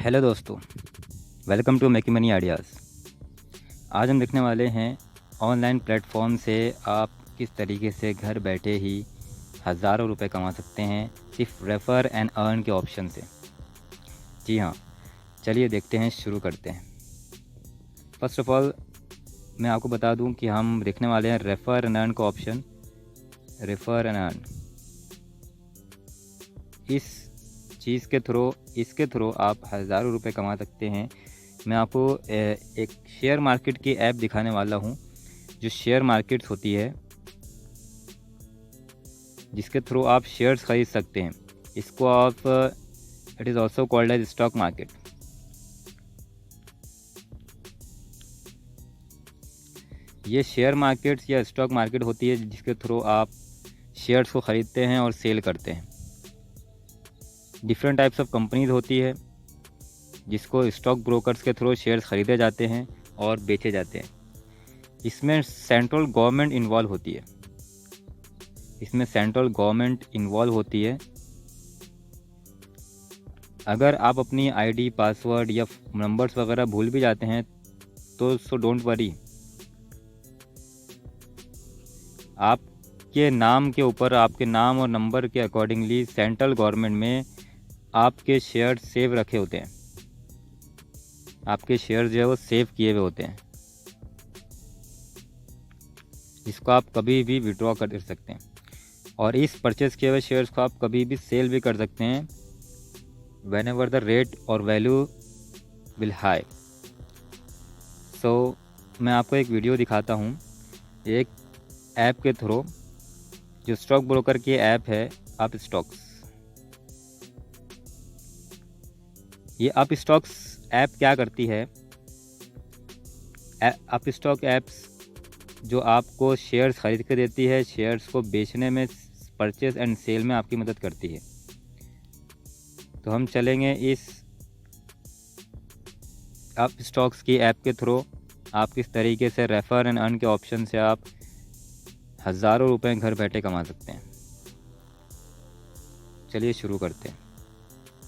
Hello दोस्तों, welcome to making money ideas. आज हम देखने वाले हैं ऑनलाइन प्लेटफॉर्म से आप किस तरीके से घर बैठे ही हज़ारों रुपए कमा सकते हैं सिर्फ रेफ़र एंड अर्न के ऑप्शन से। जी हाँ, चलिए देखते हैं, शुरू करते हैं। फर्स्ट ऑफ़ ऑल मैं आपको बता दूं कि हम देखने वाले हैं रेफ़र एंड अर्न का ऑप्शन। रेफ़र एंड अर्न, इसके थ्रू आप हज़ारों रुपए कमा सकते हैं। मैं आपको एक शेयर मार्केट की ऐप दिखाने वाला हूं, जो शेयर मार्केट्स होती है, जिसके थ्रू आप शेयर्स खरीद सकते हैं। इसको आप it is also called as stock market. ये शेयर मार्केट्स या स्टॉक मार्केट होती है जिसके थ्रू आप शेयर्स को ख़रीदते हैं और सेल करते हैं। डिफरेंट टाइप्स ऑफ कंपनीज होती है जिसको स्टॉक ब्रोकर्स के थ्रू शेयर्स ख़रीदे जाते हैं और बेचे जाते हैं। इसमें सेंट्रल गवर्नमेंट इन्वॉल्व होती है। अगर आप अपनी आईडी, पासवर्ड या नंबर्स वगैरह भूल भी जाते हैं तो डोंट वरी, आपके नाम के ऊपर, आपके नाम और नंबर के अकॉर्डिंगली सेंट्रल गवर्नमेंट में आपके शेयर सेव रखे होते हैं। आपके शेयर जो है वो सेव किए हुए होते हैं, जिसको आप कभी भी विड्रॉ कर सकते हैं। और इस परचेज़ किए हुए शेयर्स को आप कभी भी सेल भी कर सकते हैं वेन एवर द रेट और वैल्यू विल हाई। सो मैं आपको एक वीडियो दिखाता हूँ एक ऐप के थ्रू, जो स्टॉक ब्रोकर की ऐप है, अप स्टॉक्स। ये अप स्टॉक्स ऐप क्या करती है? अप स्टॉक ऐप्स जो आपको शेयर्स खरीद के देती है, शेयर्स को बेचने में, परचेज एंड सेल में आपकी मदद करती है। तो हम चलेंगे इस अप स्टॉक्स की ऐप के थ्रू आप किस तरीके से रेफ़र एंड अर्न के ऑप्शन से आप हज़ारों रुपए घर बैठे कमा सकते हैं। चलिए शुरू करते हैं।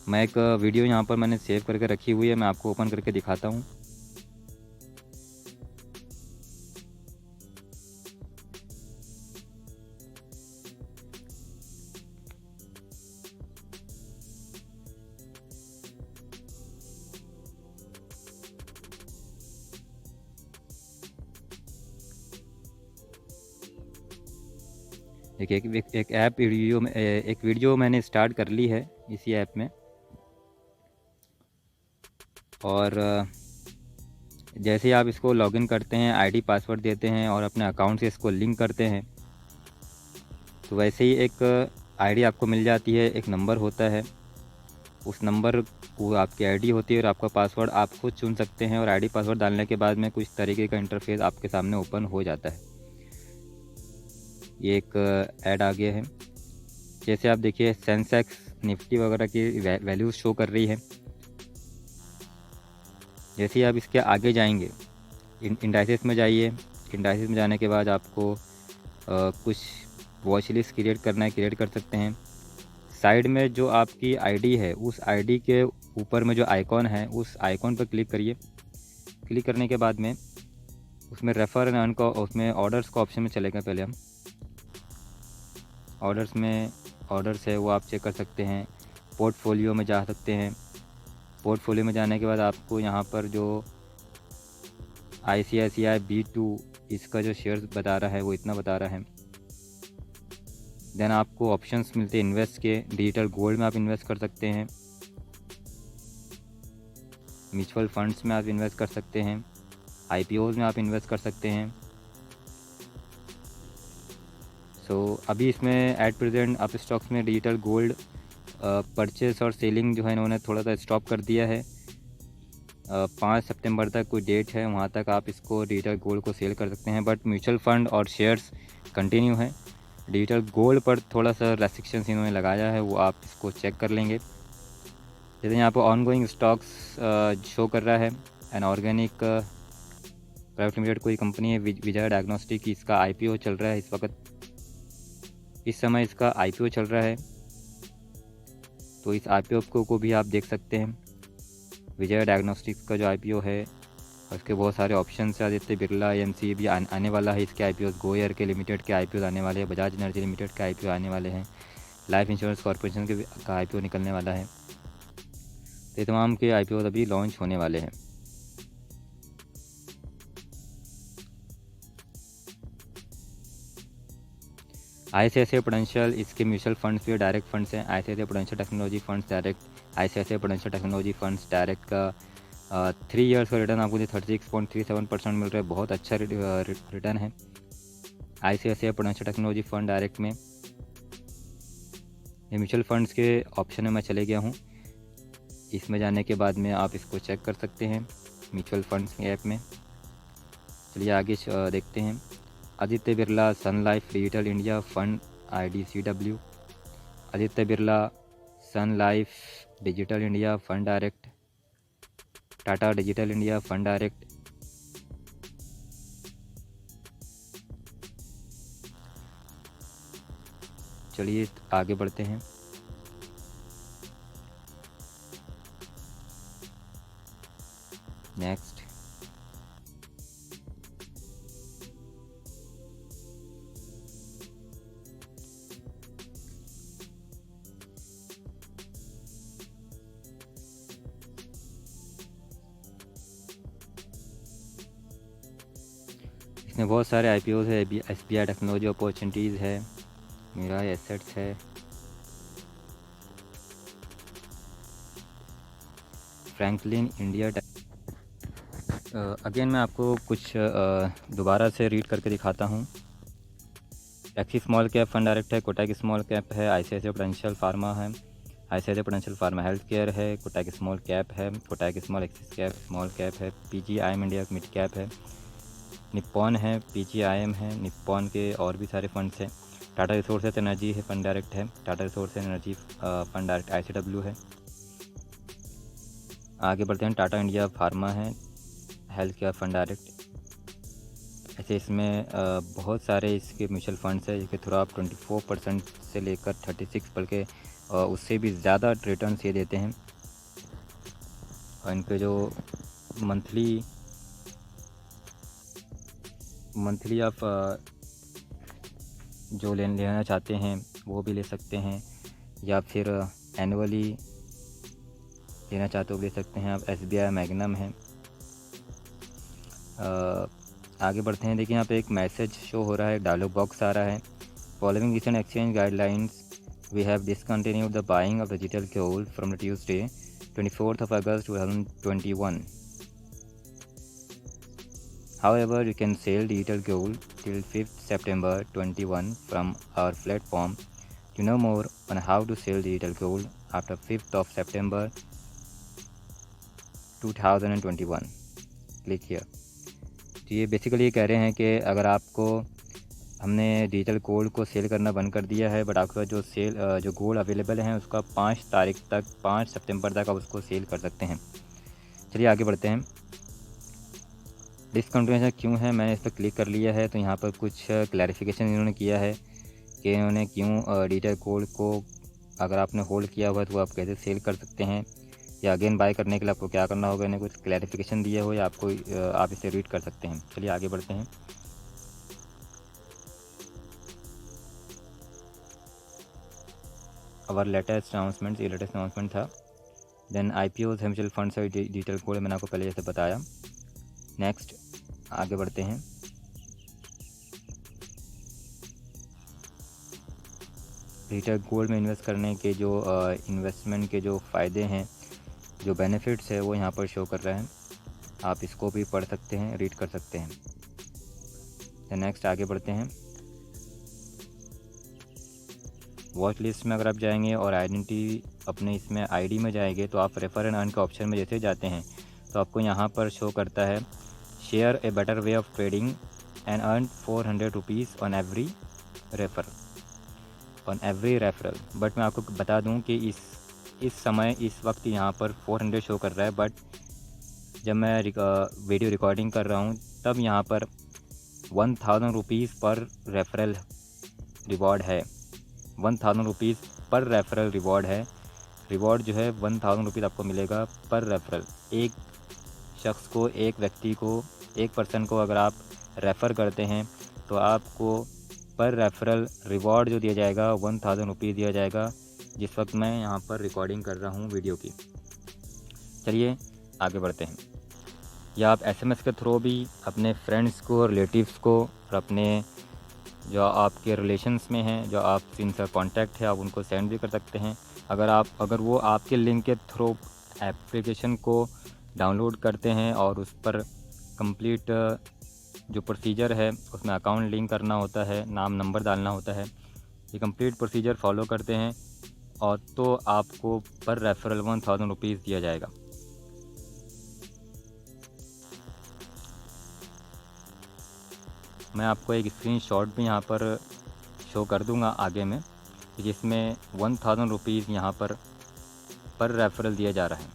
मैं एक वीडियो यहाँ पर मैंने सेव करके रखी हुई है, मैं आपको ओपन करके दिखाता हूँ। देखिए, एक वीडियो मैंने स्टार्ट कर ली है इसी ऐप में। और जैसे ही आप इसको लॉगिन करते हैं, आईडी पासवर्ड देते हैं और अपने अकाउंट से इसको लिंक करते हैं, तो वैसे ही एक आईडी आपको मिल जाती है, एक नंबर होता है। उस नंबर वो आपकी आईडी होती है और आपका पासवर्ड आप खुद चुन सकते हैं। और आईडी पासवर्ड डालने के बाद में कुछ तरीके का इंटरफेस आपके सामने ओपन हो जाता है। ये एक ऐड आ गया है। जैसे आप देखिए, सेंसेक्स, निफ्टी वगैरह की वैल्यूज़ शो कर रही है। जैसे ही आप इसके आगे जाएंगे, इंडाइसेस में जाइए। इंडाइसेस में जाने के बाद आपको कुछ वॉच लिस्ट क्रिएट करना है, क्रिएट कर सकते हैं। साइड में जो आपकी आईडी है, उस आईडी के ऊपर में जो आइकॉन है, उस आइकॉन पर क्लिक करिए। क्लिक करने के बाद में उसमें रेफ़र एंड अर्न का, उसमें ऑर्डर्स का ऑप्शन में चलेगा। पहले हम ऑर्डर्स है वो आप चेक कर सकते हैं। पोर्टफोलियो में जा सकते हैं। पोर्टफोलियो में जाने के बाद आपको यहाँ पर जो ICICI B2 इसका जो शेयर्स बता रहा है वो इतना बता रहा है। देन आपको ऑप्शंस मिलते हैं इन्वेस्ट के। डिजिटल गोल्ड में आप इन्वेस्ट कर सकते हैं, म्यूचुअल फंड्स में आप इन्वेस्ट कर सकते हैं, IPOs में आप इन्वेस्ट कर सकते हैं। अभी इसमें एट प्रेजेंट अप स्टॉक्स में डिजिटल गोल्ड परचेस और सेलिंग जो है इन्होंने थोड़ा सा स्टॉप कर दिया है। 5 सितंबर तक कोई डेट है, वहाँ तक आप इसको डिजिटल गोल्ड को सेल कर सकते हैं। बट म्यूचुअल फंड और शेयर्स कंटिन्यू है। डिजिटल गोल्ड पर थोड़ा सा रेस्ट्रिक्शंस इन्होंने लगाया है, वो आप इसको चेक कर लेंगे। जैसे यहाँ पर ऑनगोइंग स्टॉक्स शो कर रहा है। एन ऑर्गेनिक प्राइवेट लिमिटेड कोई कंपनी है, विजय डायग्नोस्टिक की, इसका IPO चल रहा है इस वक्त। इस समय इसका IPO चल रहा है, तो इस IPO को भी आप देख सकते हैं। विजय डायग्नोस्टिक्स का जो IPO है उसके बहुत सारे ऑप्शन है। आदित्य बिरला AMC भी आने वाला है, इसके IPO। गो एयर के लिमिटेड के IPO आने वाले हैं, बजाज एनर्जी लिमिटेड के IPO आने वाले हैं, लाइफ इंश्योरेंस कॉर्पोरेशन का IPO निकलने वाला है। तो ये तमाम के IPO अभी लॉन्च होने वाले हैं। ICICI प्रूडेंशियल, इसके म्यूचुअल फंड्स भी डायरेक्ट फंड्स हैं। ICICI prudential technology funds direct, ICICI prudential technology funds direct का 3 ईयर्स का रिटर्न आपको 36.37% मिल रहा है, बहुत अच्छा रिटर्न है ICICI prudential technology fund direct में। ये म्यूचुअल फंड्स के ऑप्शन में मैं चले गया हूँ, इसमें जाने के बाद में आप इसको चेक कर सकते हैं म्यूचुअल फंड्स के ऐप में। चलिए आगे देखते हैं। Aditya Birla Sun Life digital India fund IDCW, Aditya Birla Sun Life digital India fund direct, Tata digital India fund direct. चलिए आगे बढ़ते हैं। नेक्स्ट, इसमें बहुत सारे IPOs है। SBI टेक्नोलॉजी अपॉर्चुनिटीज़ है, मेरा एसेट्स है, फ्रैंकलिन इंडिया। अगेन मैं आपको कुछ दोबारा से रीड करके दिखाता हूँ। Axis small cap fund direct है, कोटक स्मॉल कैप है, ICICI प्रूडेंशियल फार्मा है, ICICI prudential pharma health care है, कोटक स्मॉल कैप है, Kotak small axis cap small cap है, PGIM इंडिया मिड कैप है, निप्पॉन है, PGIM है, निप्पॉन के और भी सारे फंड्स हैं। टाटा रिसोर्सेज एनर्जी है फंड डायरेक्ट है, Tata resources energy fund direct ICW है। आगे बढ़ते हैं, टाटा इंडिया फार्मा है, हेल्थ केयर फंड डायरेक्ट। ऐसे इसमें बहुत सारे इसके म्यूचुअल फंड्स है जिसके थ्रू आप 24% से लेकर 36 बल्कि उससे भी ज़्यादा रिटर्न ये देते हैं। और इनके जो मंथली आप जो लेना चाहते हैं वो भी ले सकते हैं, या फिर एनुअली लेना चाहते हो ले सकते हैं आप। SBI मैग्नम है। आगे बढ़ते हैं। देखिए यहाँ पे एक मैसेज शो हो रहा है, डायलॉग बॉक्स आ रहा है। Following recent exchange guidelines we have discontinued the buying of digital gold from the Tuesday 24 August 2021. However, you can sell digital gold till 5th September 21 from our platform. To know more on how to sell digital gold after 5th of September 2021, click here. तो ये basically कह रहे हैं कि अगर आपको हमने digital gold को सेल करना बंद कर दिया है, बट आपके पास जो गोल्ड अवेलेबल है उसका 5 सितंबर तक आप उसको सेल कर सकते हैं। चलिए आगे बढ़ते हैं। डिसकंटिन्यूएशन क्यों है, मैंने इस पर क्लिक कर लिया है। तो यहाँ पर कुछ क्लैरिफिकेशन इन्होंने किया है कि इन्होंने क्यों डिजिटल गोल्ड को अगर आपने होल्ड किया हुआ है तो आप कैसे सेल कर सकते हैं, या अगेन बाय करने के लिए आपको क्या करना होगा। इन्हें कुछ क्लैरिफिकेशन दिया हो या आपको आप इसे रीड कर सकते हैं। चलिए आगे बढ़ते हैं। और लेटेस्ट अनाउंसमेंट था। देन IPOs है, म्यूचुअल फंड्स है, डिजिटल गोल्ड मैंने आपको पहले जैसे बताया। नेक्स्ट आगे बढ़ते हैं। डिजिटल गोल्ड में इन्वेस्ट करने के जो इन्वेस्टमेंट के जो फ़ायदे हैं, जो बेनिफिट्स है वो यहाँ पर शो कर रहे हैं। आप इसको भी पढ़ सकते हैं, रीड कर सकते हैं। तो नेक्स्ट आगे बढ़ते हैं। वॉच लिस्ट में अगर आप जाएंगे और आइडेंटिटी अपने इसमें ID में जाएंगे तो आप रेफर एंड अर्न के ऑप्शन में जैसे जाते हैं तो आपको यहाँ पर शो करता है share a better way of trading and earn 400 rupees on every referral. But मैं आपको बता दूं कि इस वक्त यहाँ पर 400 शो कर रहा है, बट जब मैं वीडियो रिकॉर्डिंग कर रहा हूँ तब यहाँ पर 1000 रुपीज़ पर रेफरल रिवॉर्ड है। 1000 रुपीज़ पर रेफरल रिवॉर्ड है। रिवॉर्ड जो है 1000 रुपीज़ आपको मिलेगा पर रेफरल। एक शख्स को, एक व्यक्ति को, एक पर्सन को अगर आप रेफ़र करते हैं तो आपको पर रेफरल रिवॉर्ड जो दिया जाएगा 1000 रुपीज़ दिया जाएगा, जिस वक्त मैं यहाँ पर रिकॉर्डिंग कर रहा हूँ वीडियो की। चलिए आगे बढ़ते हैं। या आप एसएमएस के थ्रू भी अपने फ्रेंड्स को, रिलेटिव्स को और अपने जो आपके रिलेशंस में हैं, जो आप जिनका कांटेक्ट है, आप उनको सेंड भी कर सकते हैं। अगर वो आपके लिंक के थ्रू एप्लीकेशन को डाउनलोड करते हैं और उस पर कंप्लीट जो प्रोसीजर है उसमें अकाउंट लिंक करना होता है, नाम नंबर डालना होता है, ये कंप्लीट प्रोसीजर फॉलो करते हैं और तो आपको पर रेफरल 1000 रुपीज़ दिया जाएगा। मैं आपको एक स्क्रीनशॉट भी यहाँ पर शो कर दूँगा आगे में, जिसमें 1000 रुपीज़ यहाँ पर रेफरल दिया जा रहा है।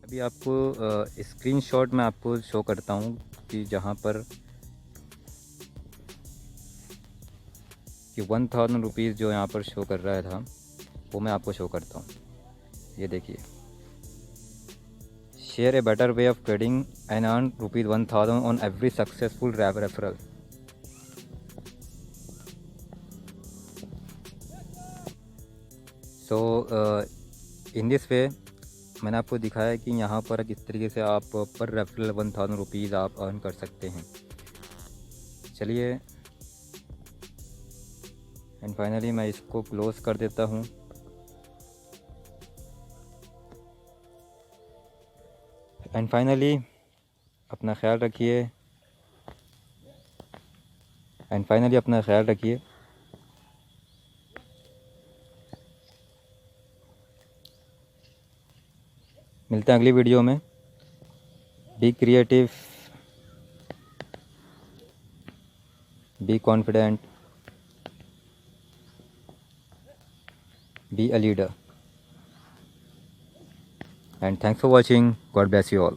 अभी आपको स्क्रीनशॉट मैं आपको शो करता हूँ कि जहाँ पर कि 1000 रुपीज़ जो यहाँ पर शो कर रहा था वो मैं आपको शो करता हूँ। ये देखिए, share a better way of trading and earn ₹1000 on every successful referral. So in this way मैंने आपको दिखाया कि यहाँ पर किस तरीके से आप पर रेफरल 1000 रुपीज़ आप अर्न कर सकते हैं। चलिए एंड फाइनली मैं इसको क्लोज़ कर देता हूँ। एंड फाइनली अपना ख्याल रखिए। मिलते हैं अगली वीडियो में। Be creative, be confident, be a leader, and thanks for watching. God bless you all.